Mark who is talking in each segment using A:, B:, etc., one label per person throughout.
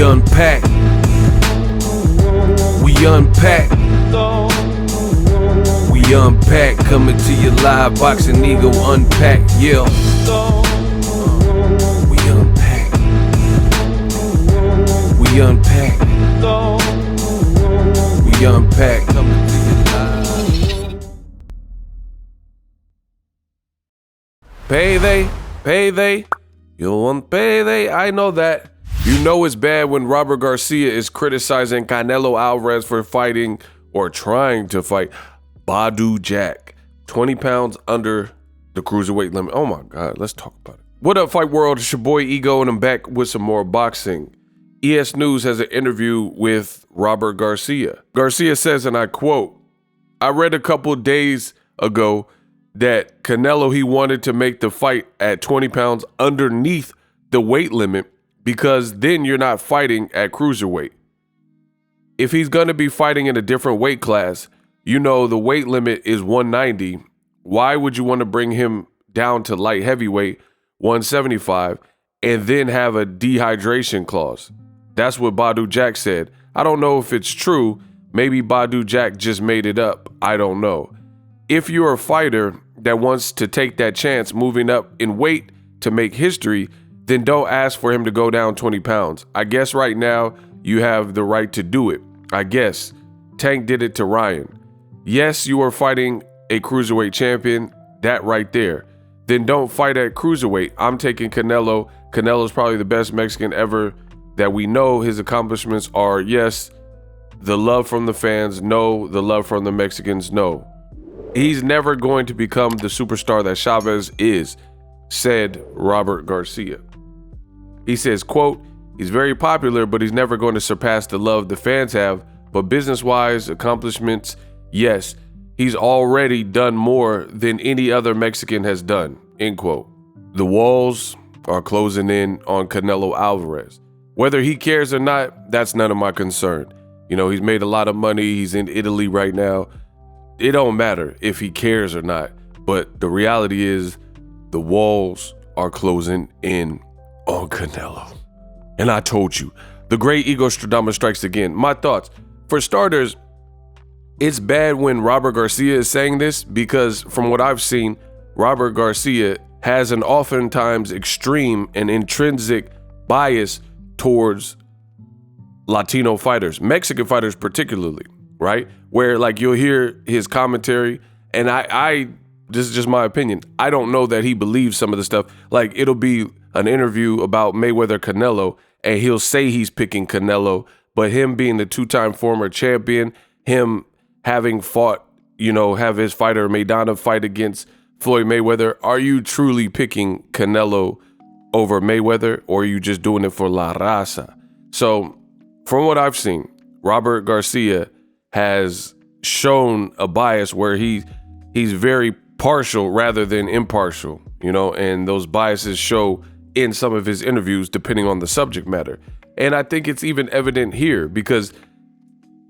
A: unpack. We unpack. We unpack. Coming to you live. Boxingego unpack. Yeah. We unpack. We unpack. We unpack. Coming to you live. Payday. You want payday? I know that. You know it's bad when Robert Garcia is criticizing Canelo Alvarez for fighting or trying to fight Badu Jack, 20 pounds under the cruiserweight limit. Oh my God, let's talk about it. What up, Fight World? It's your boy Ego, and I'm back with some more boxing. ES News has an interview with Robert Garcia. Garcia says, and I quote, "I read a couple days ago that Canelo, he wanted to make the fight at 20 pounds underneath the weight limit because then you're not fighting at cruiserweight. If he's going to be fighting in a different weight class, you know the weight limit is 190. Why would you want to bring him down to light heavyweight, 175, and then have a dehydration clause?" That's what Badu Jack said. I don't know if it's true. Maybe Badu Jack just made it up. I don't know. If you're a fighter that wants to take that chance moving up in weight to make history, then don't ask for him to go down 20 pounds. I guess right now you have the right to do it. I guess. Tank did it to Ryan. Yes, you are fighting a cruiserweight champion, that right there. Then don't fight at cruiserweight. I'm taking Canelo. Canelo's probably the best Mexican ever that we know. His accomplishments are, yes, the love from the fans, no, the love from the Mexicans, no. He's never going to become the superstar that Chavez is, said Robert Garcia. He says, quote, "He's very popular, but he's never going to surpass the love the fans have. But business-wise, accomplishments, yes, he's already done more than any other Mexican has done," end quote. The walls are closing in on Canelo Alvarez. Whether he cares or not, that's none of my concern. You know, he's made a lot of money. He's in Italy right now. It don't matter if he cares or not. But the reality is the walls are closing in on Canelo. And I told you, the great Ego Stradamus strikes again. My thoughts. For starters, it's bad when Robert Garcia is saying this because from what I've seen, Robert Garcia has an oftentimes extreme and intrinsic bias towards Latino fighters, Mexican fighters particularly, right? Where like you'll hear his commentary and I this is just my opinion. I don't know that he believes some of the stuff. Like it'll be an interview about Mayweather Canelo and he'll say he's picking Canelo, but him being the two-time former champion, him having fought, you know, have his fighter Maidana fight against Floyd Mayweather, are you truly picking Canelo over Mayweather or are you just doing it for La Raza? So from what I've seen, Robert Garcia has shown a bias where he's very partial rather than impartial, you know, and those biases show in some of his interviews depending on the subject matter. And I think it's even evident here because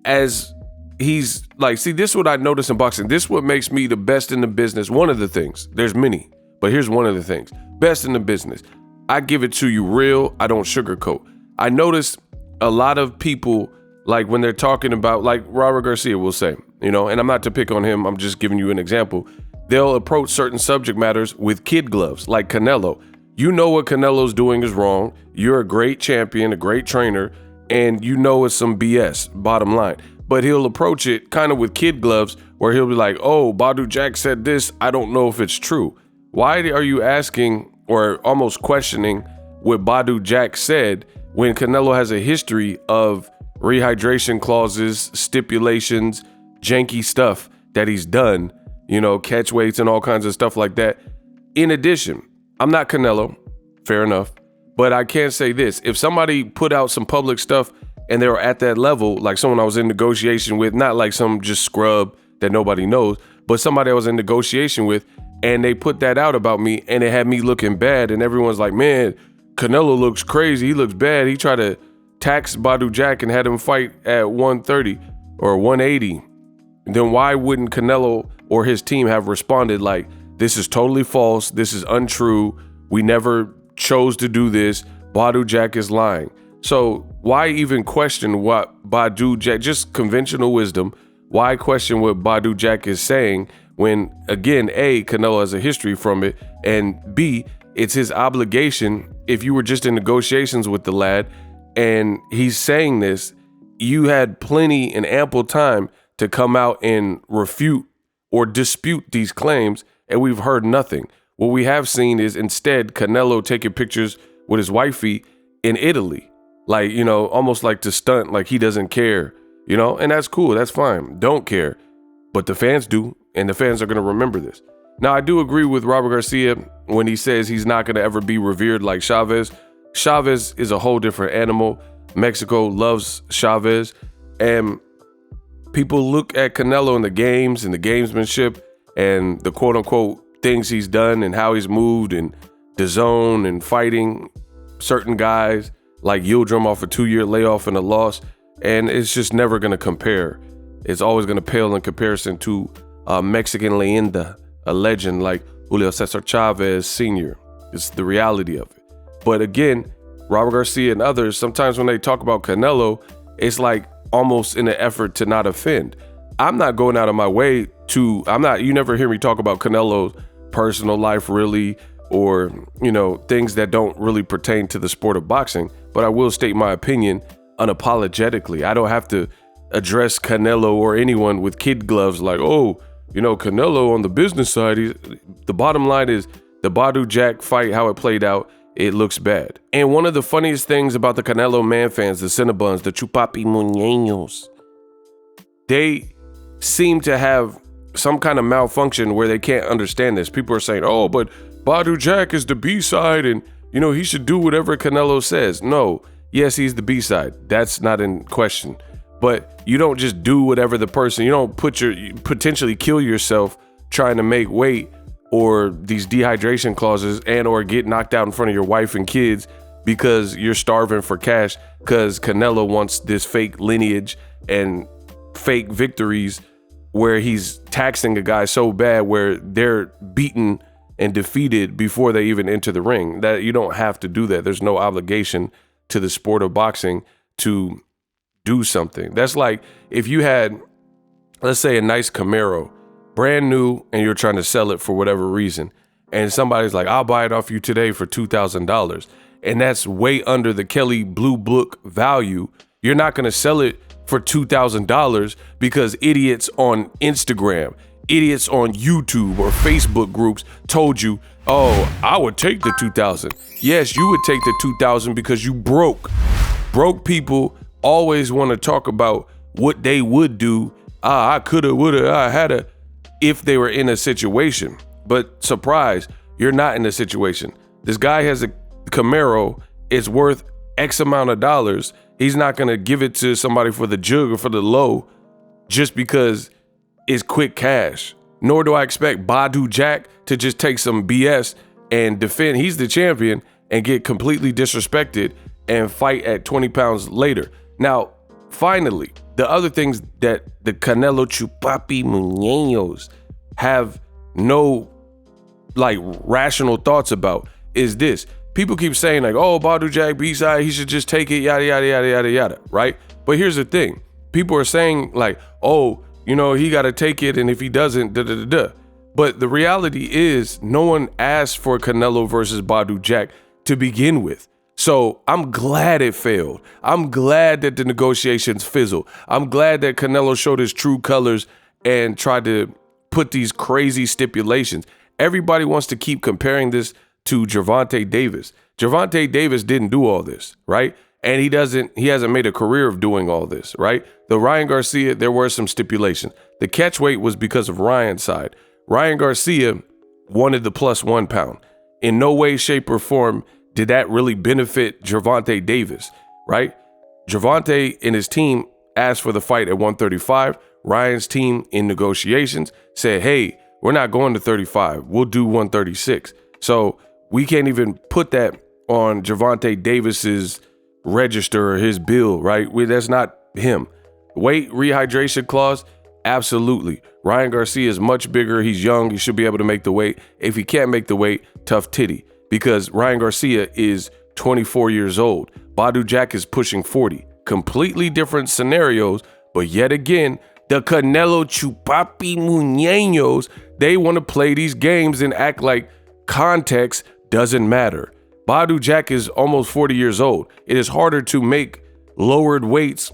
A: as he's like, see, this is what I notice in boxing. This is what makes me the best in the business. One of the things, there's many, but here's one of the things. Best in the business. I give it to you real. I don't sugarcoat. I notice a lot of people, like when they're talking about, like Robert Garcia will say, you know, and I'm not to pick on him, I'm just giving you an example. They'll approach certain subject matters with kid gloves, like Canelo. You know what Canelo's doing is wrong. You're a great champion, a great trainer, and you know it's some BS, bottom line. But he'll approach it kind of with kid gloves where he'll be like, oh, Badu Jack said this. I don't know if it's true. Why are you asking or almost questioning what Badu Jack said when Canelo has a history of rehydration clauses, stipulations, janky stuff that he's done, you know, catch weights and all kinds of stuff like that. In addition, I'm not Canelo, fair enough, but I can say this. If somebody put out some public stuff and they were at that level, like someone I was in negotiation with, not like some just scrub that nobody knows, but somebody I was in negotiation with, and they put that out about me and it had me looking bad and everyone's like, man, Canelo looks crazy. He looks bad. He tried to tax Badu Jack and had him fight at 130 or 180. And then why wouldn't Canelo or his team have responded like, this is totally false. This is untrue. We never chose to do this. Badu Jack is lying. So why even question what Badu Jack, just conventional wisdom, why question what Badu Jack is saying when, again, A, Canelo has a history from it, and B, it's his obligation. If you were just in negotiations with the lad and he's saying this, you had plenty and ample time to come out and refute or dispute these claims, and we've heard nothing. What we have seen is instead Canelo taking pictures with his wifey in Italy, like, you know, almost like to stunt, like he doesn't care, you know, and that's cool. That's fine. Don't care. But the fans do, and the fans are going to remember this. Now, I do agree with Robert Garcia when he says he's not going to ever be revered like Chavez. Chavez is a whole different animal. Mexico loves Chavez, and people look at Canelo in the games and the gamesmanship and the quote unquote things he's done and how he's moved and the zone and fighting certain guys like Yildirim off a 2-year layoff and a loss. And it's just never going to compare. It's always going to pale in comparison to a Mexican leyenda, a legend like Julio Cesar Chavez Sr. It's the reality of it. But again, Robert Garcia and others, sometimes when they talk about Canelo, it's like almost in an effort to not offend. I'm not going out of my way to, you never hear me talk about Canelo's personal life really, or, you know, things that don't really pertain to the sport of boxing, but I will state my opinion unapologetically. I don't have to address Canelo or anyone with kid gloves like, oh, you know, Canelo on the business side. The bottom line is the Badu Jack fight, how it played out, it looks bad. And one of the funniest things about the Canelo man fans, the Cinnabons, the Chupapimuñeños, they seem to have some kind of malfunction where they can't understand this. People are saying, oh, but Badu Jack is the B-side and, you know, he should do whatever Canelo says. No, yes, he's the B-side. That's not in question. But you don't just do whatever the person, you don't potentially kill yourself trying to make weight or these dehydration clauses and or get knocked out in front of your wife and kids because you're starving for cash because Canelo wants this fake lineage and fake victories where he's taxing a guy so bad where they're beaten and defeated before they even enter the ring. That you don't have to do that. There's no obligation to the sport of boxing to do something. That's like if you had, let's say, a nice Camaro, brand new, and you're trying to sell it for whatever reason, and somebody's like, I'll buy it off you today for $2,000, and that's way under the Kelly Blue Book value. You're not going to sell it for $2,000 because idiots on Instagram, idiots on YouTube or Facebook groups told you, oh, I would take the 2,000. Yes, you would take the 2,000 because you broke. Broke people always want to talk about what they would do. I coulda, woulda, I hadda, if they were in a situation. But surprise, you're not in a situation. This guy has a Camaro. It's worth X amount of dollars. He's not going to give it to somebody for the jug or for the low just because it's quick cash. Nor do I expect Badu Jack to just take some BS and defend. He's the champion and get completely disrespected and fight at 20 pounds later. Now, finally, the other things that the Canelo Chupapimuñeños have no like rational thoughts about is this. People keep saying like, oh, Badu Jack B-side, he should just take it, yada, yada, yada, yada, yada, right? But here's the thing. People are saying like, oh, you know, he got to take it, and if he doesn't, da-da-da-da. But the reality is no one asked for Canelo versus Badu Jack to begin with. So I'm glad it failed. I'm glad that the negotiations fizzled. I'm glad that Canelo showed his true colors and tried to put these crazy stipulations. Everybody wants to keep comparing this to Gervonta Davis. Gervonta Davis didn't do all this, right? And he hasn't made a career of doing all this, right? The Ryan Garcia, there were some stipulations. The catch weight was because of Ryan's side. Ryan Garcia wanted the plus 1 pound. In no way, shape, or form did that really benefit Gervonta Davis, right? Gervonta and his team asked for the fight at 135. Ryan's team in negotiations said, hey, we're not going to 35. We'll do 136. So we can't even put that on Gervonta Davis's register or his bill, right? That's not him. Weight rehydration clause, absolutely. Ryan Garcia is much bigger. He's young. He should be able to make the weight. If he can't make the weight, tough titty. Because Ryan Garcia is 24 years old. Badu Jack is pushing 40. Completely different scenarios, but yet again, the Canelo Chupapi Muñeños, they want to play these games and act like context doesn't matter. Badu Jack is almost 40 years old. It is harder to make lowered weights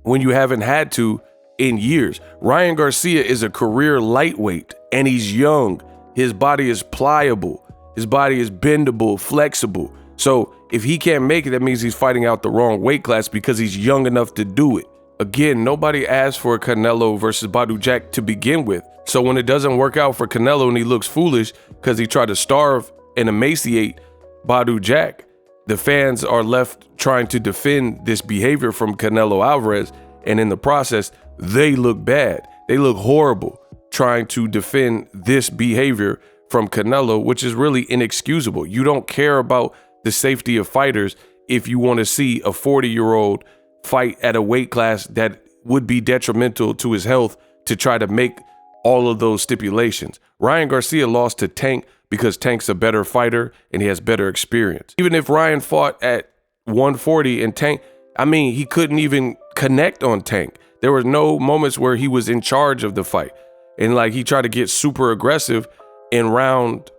A: when you haven't had to in years. Ryan Garcia is a career lightweight and he's young. His body is pliable. His body is bendable, flexible. So if he can't make it, that means he's fighting out the wrong weight class because he's young enough to do it. Again, nobody asked for Canelo versus Badu Jack to begin with. So when it doesn't work out for Canelo and he looks foolish because he tried to starve and emaciate Badu Jack, the fans are left trying to defend this behavior from Canelo Alvarez. And in the process, they look bad. They look horrible trying to defend this behavior from Canelo, which is really inexcusable. You don't care about the safety of fighters if you want to see a 40-year-old fight at a weight class that would be detrimental to his health to try to make all of those stipulations. Ryan Garcia lost to Tank because Tank's a better fighter and he has better experience. Even if Ryan fought at 140 and Tank, I mean, he couldn't even connect on Tank. There were no moments where he was in charge of the fight. And like he tried to get super aggressive in round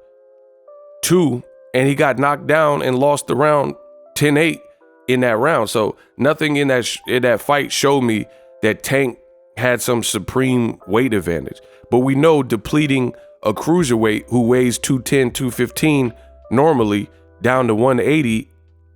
A: 2 and he got knocked down and lost the round 10-8 in that round. So nothing in that fight showed me that Tank had some supreme weight advantage. But we know depleting a cruiserweight who weighs 210, 215 normally down to 180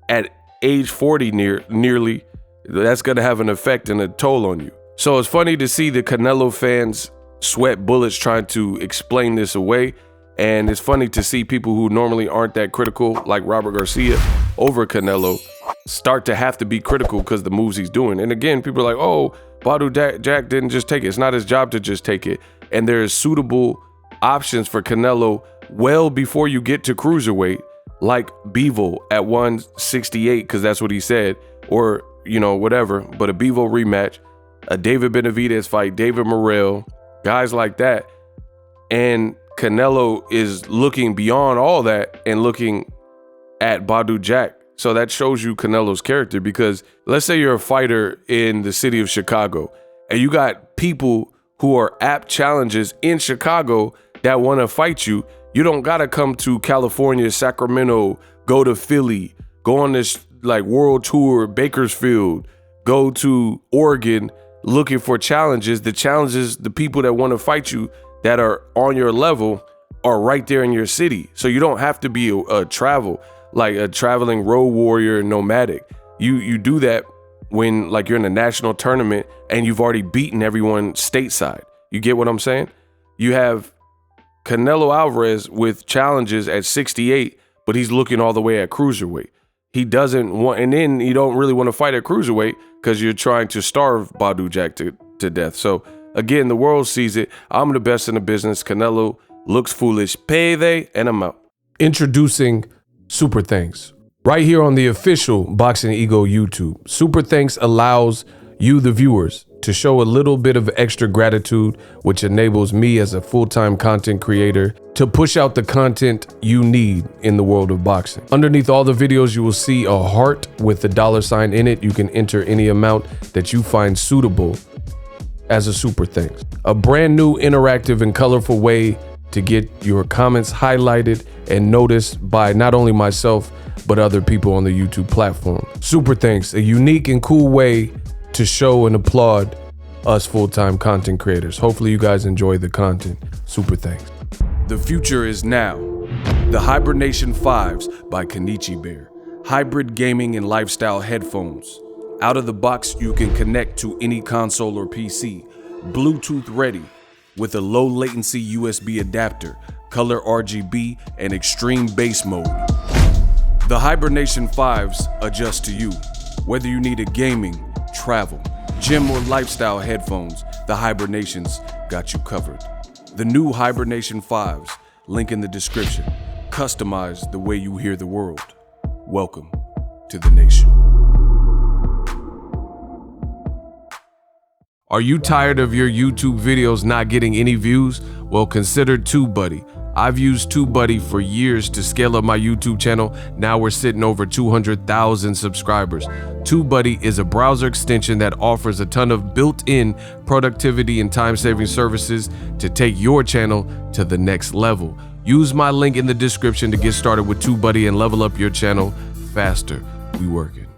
A: at age 40 nearly, that's going to have an effect and a toll on you. So it's funny to see the Canelo fans sweat bullets trying to explain this away. And it's funny to see people who normally aren't that critical, like Robert Garcia over Canelo, start to have to be critical because the moves he's doing. And again, people are like, oh, Badu Jack didn't just take it. It's not his job to just take it. And there's suitable options for Canelo well before you get to cruiserweight, like Bivol at 168, because that's what he said, or, you know, whatever. But a Bivol rematch, a David Benavidez fight, David Morrell, guys like that. And Canelo is looking beyond all that and looking at Badu Jack. So that shows you Canelo's character, because let's say you're a fighter in the city of Chicago and you got people who are apt challenges in Chicago that want to fight you. You don't got to come to California, Sacramento, go to Philly, go on this like world tour, Bakersfield, go to Oregon looking for challenges. The challenges, the people that want to fight you that are on your level are right there in your city. So you don't have to be a traveling road warrior nomadic. You do that when like you're in a national tournament and you've already beaten everyone stateside. You get what I'm saying? You have Canelo Alvarez with challenges at 68, but he's looking all the way at cruiserweight. He doesn't want, and then you don't really want to fight at cruiserweight because you're trying to starve Badu Jack to death. So again, the world sees it. I'm the best in the business. Canelo looks foolish. Payday, and I'm out. Introducing Super Thanks. Right here on the official Boxingego YouTube. Super Thanks allows you, the viewers, to show a little bit of extra gratitude, which enables me as a full-time content creator to push out the content you need in the world of boxing. Underneath all the videos, you will see a heart with the $sign in it. You can enter any amount that you find suitable as a super thanks. A brand new interactive and colorful way to get your comments highlighted and noticed by not only myself, but other people on the YouTube platform. Super thanks, a unique and cool way to show and applaud us full-time content creators. Hopefully you guys enjoy the content. Super thanks. The future is now. The Hibernation 5s by Kenichi Bear. Hybrid gaming and lifestyle headphones. Out of the box, you can connect to any console or PC. Bluetooth ready with a low latency USB adapter, color RGB, and extreme bass mode. The Hibernation 5s adjust to you. Whether you need a gaming, travel, gym, or lifestyle headphones, the Hibernations got you covered. The new Hibernation 5s, link in the description. Customize the way you hear the world. Welcome to the nation. Are you tired of your YouTube videos not getting any views? Well, consider TubeBuddy. I've used TubeBuddy for years to scale up my YouTube channel. Now we're sitting over 200,000 subscribers. TubeBuddy is a browser extension that offers a ton of built-in productivity and time-saving services to take your channel to the next level. Use my link in the description to get started with TubeBuddy and level up your channel faster. We working.